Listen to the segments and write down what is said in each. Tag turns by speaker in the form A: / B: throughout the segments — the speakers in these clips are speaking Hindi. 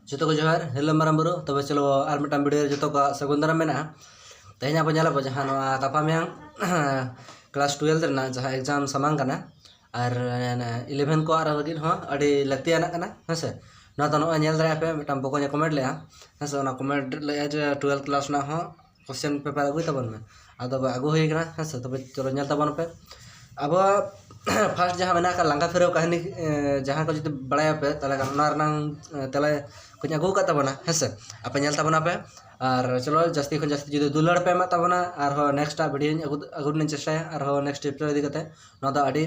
A: जो को जोहार हेलो माराम बुरु तब चलो आर मिटाम वीडियो जो को सगुन दाराम मेना तेहना को ñala को जहाँ गापा मेयां क्लास 12 रेना जहाँ एग्जाम सामांग कना और 11 को आर लगिन हो अड़ी लक्तियाना कना हेसे ना तो नोआ ñel दारा पे मिटाम बको ने कमेंट लेया हेसे ना कमेंट ले जे 12 क्लास ना हो क्वेश्चन पेपर अगुई तबन में आदो अगु होई कना हेसे तब चलो ñel तबन पे अब फर्स्ट जहाँ मेना का लंगा फेरो कहानी जहाँ को जो बड़ा पे तले तले कुछ अगू का तबना हेसे आप ñel तबना पे और चलो जस्ती खन जस्ती जो दुलड़ पे मा तबना और हो नेक्स्ट वीडियो अगू ने चेष्टा और हो नेक्स्ट चैप्टर इदी कते ना तो अड़ी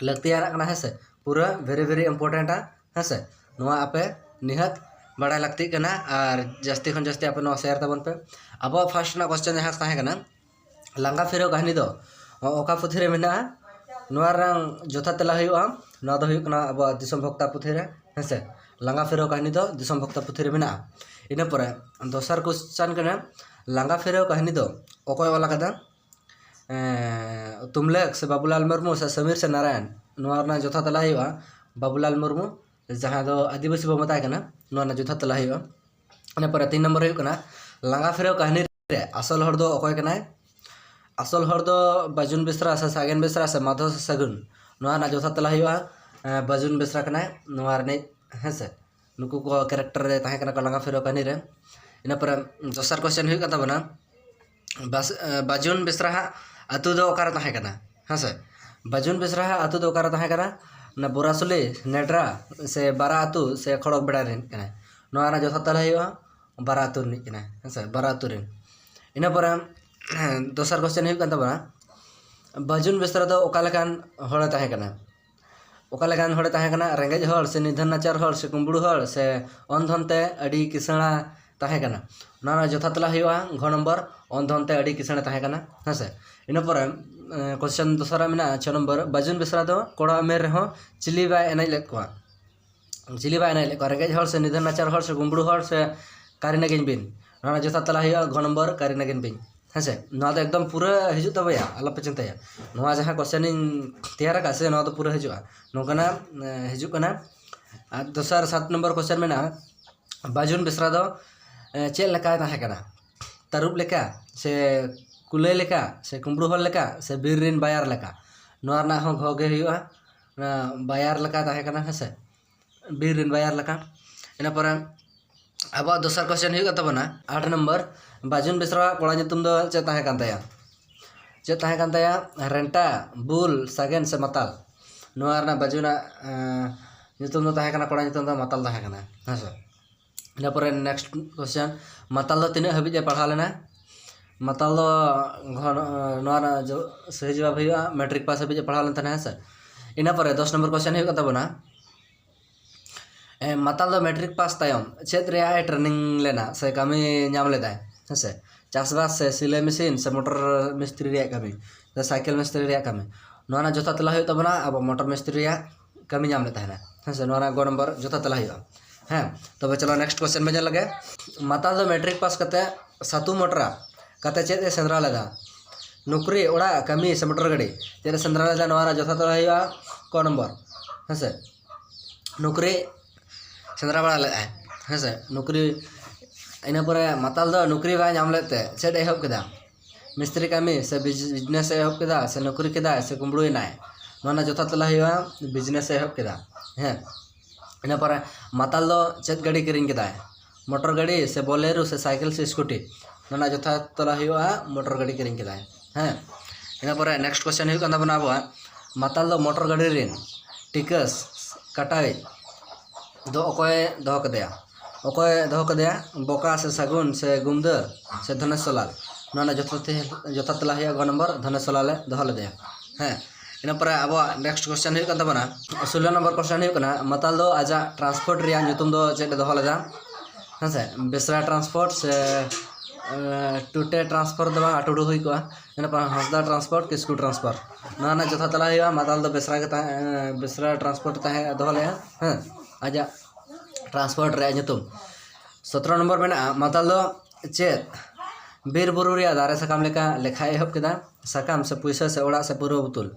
A: लगतियाना कना हेसे पूरा वेरी वेरी इंपोर्टेंट हेसे नोआ आपे निहत बड़ा लगती कना और जस्ती खन जस्ती आप नो शेयर तबन पे अब फर्स्ट ना क्वेश्चन जहाँ ताहे कना लंगा फेरो कहानी दो ओका पुथी रे मेना नोआ रंग जोथा तेला हुआ नोआ दो हुआ अब दिसम भक्ता पुथी रे हेसे लंगा फेरो कहानी दो दिसम भक्ता पुथी रे मेना इना परे दोसर क्वेश्चन कना लंगा फेरो कहानी दो ओकोय वाला कदा तुमलेक से बाबूलाल मुर्मू से समीर से नारायण नोआ ना जोथा तेला हुआ बाबूलाल मुर्मू जहाँ दो आदिवासी बो मताय कना नोआ ना जोथा तेला हुआ इना परे 3 नंबर हुआ कना लंगा फेरो कहानी रे असल हर दो ओकोय कना असल हर दो बाजुन बेसरा से सागेन बेसरा से माधव से सगुन नोआ ना जोथा तेला हुआ बाजुन बेसरा कना नोआ रे हेसे नुकु को कैरेक्टर रे ताहे कना लंगा फेरो कहानी रे इना पर दोसर क्वेश्चन हुई कता बना बस बाजुन बेसरा अतु दो ओकार ताहे कना हेसे बाजुन बेसरा अतु दो ओकार ताहे कना ना बोरासुली नेड्रा से बारा अतु से खड़क बेड़ा रे कना नोआ ना जोथा तेला हुआ बारा अतु नि कना हेसे बारा अतु रे इना पर दोसर क्वेश्चन हुई कता बना बाजुन बेसरा दो ओकालकान हड़ ताहे कना ओकालकान हड़ ताहे कना रेंगेज हड़ से निधन नाचार हड़ से कुंबड़ू हड़ से अनधनते अड़ी किसणा ताहे कना ना जोथा तेला हुआ घ नंबर अनधनते अड़ी किसणा ताहे कना हेसे इना पर क्वेश्चन दोसरा मेना 6 नंबर बाजुन बेसरा दो कोड़ा मेर रे हो चिली बाय एनाई ले को चिली बाय एनाई ले को रेंगेज हड़ से निधन नाचार हड़ से कुंबड़ू हड़ से कारिना गिन बिन ना जोथा तेला हुआ घ नंबर कारिना गिन बिन हेसे नोआ तो एकदम पूरा हिजु तबया अलप चिंताया नोआ जहाँ क्वेश्चन तैयार का से नोआ तो पूरा हिजुआ नोकना हिजु कना दोसर 7 नंबर क्वेश्चन में ना बाजुन बेसरा दो चेल लेका ताहे कना तरुब लेका से कुले लेका से कुंबड़ू हल लेका से बीर रिन बायार लेका नोआ ना हो घोगे हुआ ना बायार लेका ताहे कना हेसे बीर रिन बायार लेका इना पर अब दोसर क्वेश्चन हुई तबना 8 नंबर बाजुन बेसरा कोड़ा नितुम दो चे ताहे कान ताया चे ताहे कान ताया रेंटा बुल सागेन से मताल नोआ ना बाजुना नितुम दो ताहे काना कोड़ा नितुम दो मताल ताहे काना हेसे इना पर नेक्स्ट क्वेश्चन मताल दो तिना हबी जे पढ़ा लेना मताल दो नोआ ना जो सही जवाब हुआ मैट्रिक पास हबी जे पढ़ा लेन तने हेसे इना पर 10 नंबर क्वेश्चन हुई तबना मताल दो मैट्रिक पास तायम चेत रे ट्रेनिंग लेना से कमी नाम लेदाय हेसे चासबास से सिलाई मशीन से मोटर मिस्त्री रे कमी से साइकिल मिस्त्री रे कमी नोआ ना जोथा तेला हुई तबना अब मोटर मिस्त्री रे कमी नाम लेता है हेसे नोआ ना 2 नंबर जोथा तेला हुई हैं तब चलो नेक्स्ट क्वेश्चन में लगे मताल दो मैट्रिक पास कते सातु मोटरा कते चेत सेंद्रा लेदा नौकरी ओड़ा कमी से मोटर गाड़ी चेत सेंद्रा लेदा नोआ ना जोथा तेला हुई क नंबर हेसे नौकरी सेंद्रा बड़ा ले हेसे नौकरी इन पर मताल दो नौकरी बाय नाम लेते चेद एहब केदा मिस्त्री कमी से बिजनेस एहब केदा से नौकरी केदा से कुंबड़ू नाय नोना जोथा तेला हुआ बिजनेस एहब केदा हैं इन पर मताल दो चेद गाड़ी किरिंग केदा मोटर गाड़ी से बोलेरो से साइकिल से स्कूटी नोना जोथा तेला हुआ मोटर गाड़ी किरिंग केदा हैं इन पर नेक्स्ट क्वेश्चन हुई कंदा बना बा मताल दो मोटर गाड़ी रिन टिकस कटाई दो ओकोय दो कदेया ओकोय दो कदेया बोका से सगुन से गुमद से धनेश सोलाल नोना जोथा तेला हुआ 2 नंबर धनेश सोलाल दो लेदेया हैं इन पर अब नेक्स्ट क्वेश्चन हुई कंदा बना 16 नंबर क्वेश्चन हुई कना मताल दो आजा ट्रांसपोर्ट रिया नुतुम दो चेद दो लेदा हेसे बेसरा ट्रांसपोर्ट से टूटे ट्रांसफर दो अटुडू हुई को इन पर हंसदा ट्रांसपोर्ट किसकू ट्रांसफर नोना जोथा तेला हुआ मताल दो बेसरा ट्रांसपोर्ट ताहे दो ले हैं आजा ट्रांसपोर्ट रे नुतुम 17 नंबर में मताल दो चेत बीर बुरु रे दारे सकाम लेका लेखा एहब केदा सकाम से पैसा से ओड़ा से पूरा बुतुल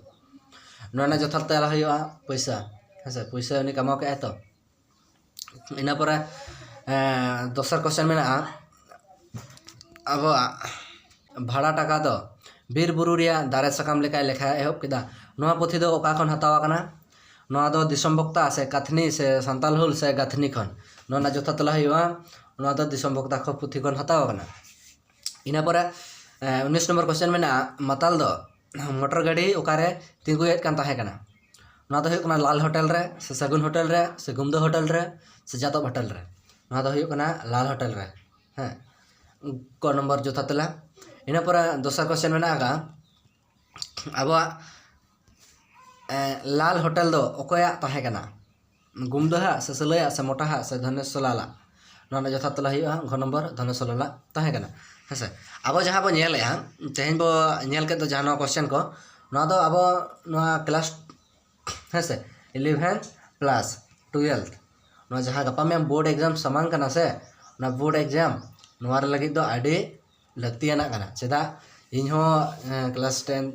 A: नोना जोथा तेला हुआ पैसा हेसे पैसा उनी कमाओ के तो ina pore dosar question mena अब भाड़ा टाका दो बीर बुरु रिया दारे साकाम लेखाय लेखा एहब केदा नोआ पोथी दो ओका खन हतावा कना नोआ दो दिसम बक्ता से कथनी से संताल हुल से गथनी खन नोना जोथा तला हुआ नोआ दो दिसम बक्ता खो पोथी खन हतावा कना इना परे 19 नंबर क्वेश्चन मेना माताल दो मोटर गाड़ी ओकारे तिंगुयेत कान ताहे कना नोआ दो हुयुग कना लाल होटल रे से सगुन होटल रे से गुमदो होटल रे से जातब होटल रे नोआ दो हुयुग कना लाल होटल रे हैं क नंबर जोथा तला ina pore dosar question mena aga abo लाल होटल दो ओकोया ताहे कना गुमदहा से सलया से मोटाहा से धनेशलाला नोना जोथा तला हुआ घ नंबर धनेशलाला ताहे कना हेसे अब जहां बो नेल या तेहन बो नेल के तो जहां क्वेश्चन को नोआ दो अब नोआ क्लास हेसे 11 प्लस 12 नोआ जहां गपा में बोर्ड एग्जाम समान कना से ना बोर्ड एग्जाम नोआ लगी दो आडी लक्तियाना कना चेदा इन हो क्लास 10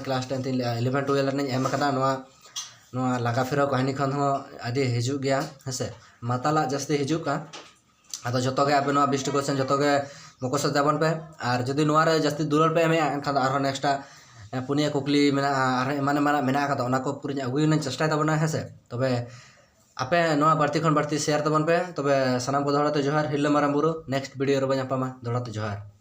A: 11 12 ने एम कना नोआ लगा फिरो कहानी खन हो आदि हिजु गया हेसे माताला जस्ती हिजु का आदो जतो के आपे नोआ 20 क्वेश्चन जतो के मकोस जाबन पे और जदी नोआ रे जस्ती दुलर पे एमे एनखान आरो नेक्स्टा पुनिया कुकली मेना आरो माने मेना का ओना को पुरिन अगुइन चेष्टा तबना हेसे तबे आपे नोआ बढ़ती खन बढ़ती शेयर तबन पे तबे सनाम को दोहराते जोहार हिल्ला माराम बुरु नेक्स्ट वीडियो रे बन पामा दोहराते जोहार।